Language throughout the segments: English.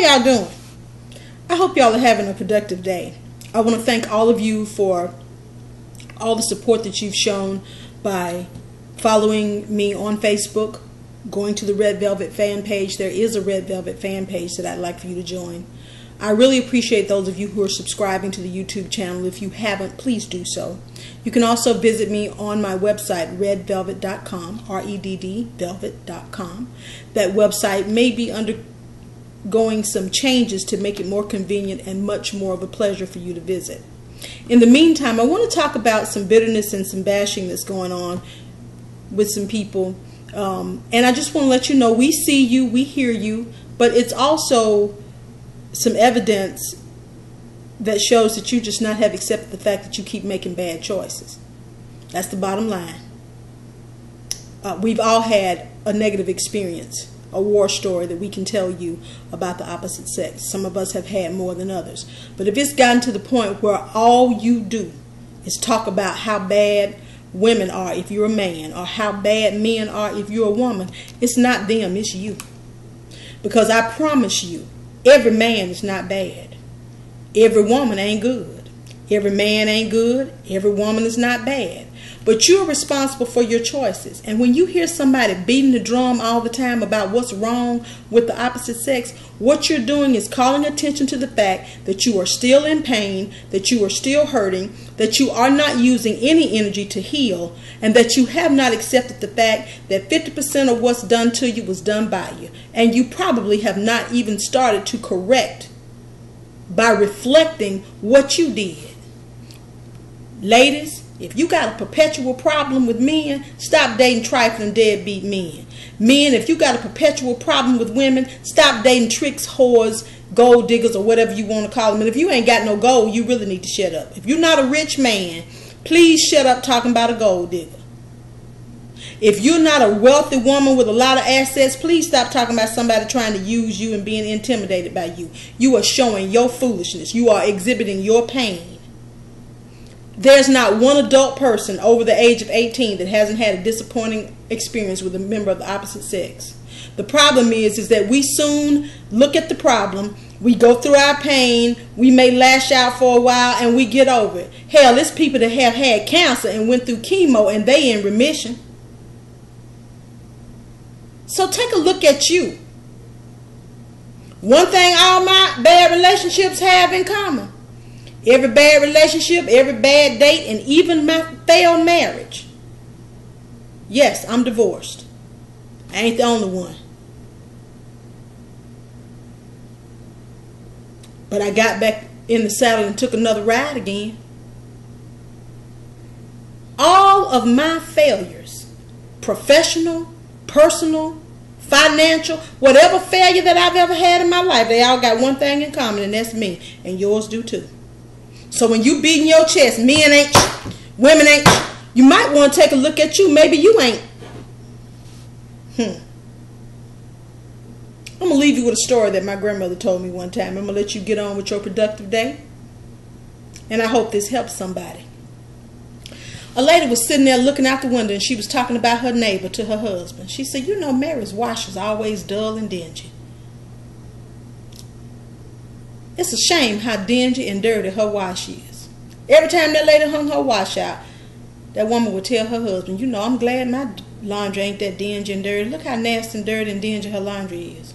y'all doing? I hope y'all are having a productive day. I want to thank all of you for all the support that you've shown by following me on Facebook, going to the Red Velvet fan page. There is a Red Velvet fan page that I'd like for you to join. I really appreciate those of you who are subscribing to the YouTube channel. If you haven't, please do so. You can also visit me on my website, reddvelvet.com, R-E-D-D, velvet.com. That website may be undergoing some changes to make it more convenient and much more of a pleasure for you to visit. In the meantime, I want to talk about some bitterness and some bashing that's going on with some people. And I just want to let you know, we see you, we hear you, but it's also some evidence that shows that you just not have accepted the fact that you keep making bad choices. That's the bottom line. We've all had a negative experience, a war story that we can tell you about the opposite sex. Some of us have had more than others. But if it's gotten to the point where all you do is talk about how bad women are if you're a man, or how bad men are if you're a woman, it's not them, it's you. Because I promise you, every man is not bad. Every woman ain't good. Every man ain't good. Every woman is not bad. But you're responsible for your choices. And when you hear somebody beating the drum all the time about what's wrong with the opposite sex, what you're doing is calling attention to the fact that you are still in pain, that you are still hurting, that you are not using any energy to heal, and that you have not accepted the fact that 50% of what's done to you was done by you. And you probably have not even started to correct by reflecting what you did. Ladies, if you got a perpetual problem with men, stop dating trifling deadbeat men. Men, if you got a perpetual problem with women, stop dating tricks, whores, gold diggers, or whatever you want to call them. And if you ain't got no gold, you really need to shut up. If you're not a rich man, please shut up talking about a gold digger. If you're not a wealthy woman with a lot of assets, please stop talking about somebody trying to use you and being intimidated by you. You are showing your foolishness. You are exhibiting your pain. There's not one adult person over the age of 18 that hasn't had a disappointing experience with a member of the opposite sex. The problem is that we soon look at the problem, we go through our pain, we may lash out for a while, and we get over it. Hell, there's people that have had cancer and went through chemo and they in remission. So take a look at you. One thing all my bad relationships have in common: every bad relationship, every bad date, and even my failed marriage. Yes, I'm divorced. I ain't the only one. But I got back in the saddle and took another ride again. All of my failures, professional, personal, financial, whatever failure that I've ever had in my life, they all got one thing in common, and that's me. And yours do too. So when you beating your chest, men ain't, women ain't, you might want to take a look at you. Maybe you ain't. I'm going to leave you with a story that my grandmother told me one time. I'm going to let you get on with your productive day. And I hope this helps somebody. A lady was sitting there looking out the window, and she was talking about her neighbor to her husband. She said, "You know, Mary's wash is always dull and dingy. It's a shame how dingy and dirty her wash is." Every time that lady hung her wash out, that woman would tell her husband, "You know, I'm glad my laundry ain't that dingy and dirty. Look how nasty and dirty and dingy her laundry is."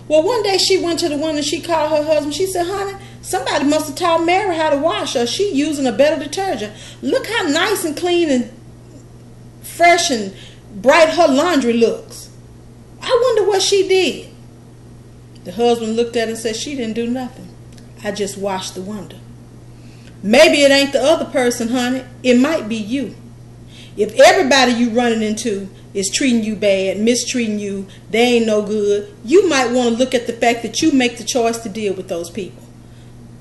Well, one day she went to the window and she called her husband. She said, "Honey, somebody must have taught Mary how to wash, or she using a better detergent. Look how nice and clean and fresh and bright her laundry looks. I wonder what she did." The husband looked at her and said, "She didn't do nothing. I just washed the window." Maybe it ain't the other person, honey. It might be you. If everybody you running into is treating you bad, mistreating you, they ain't no good, you might want to look at the fact that you make the choice to deal with those people.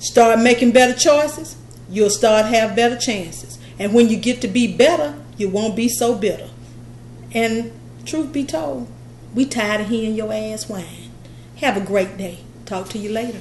Start making better choices, you'll start have better chances. And when you get to be better, you won't be so bitter. And truth be told, we tired of hearing your ass whine. Have a great day. Talk to you later.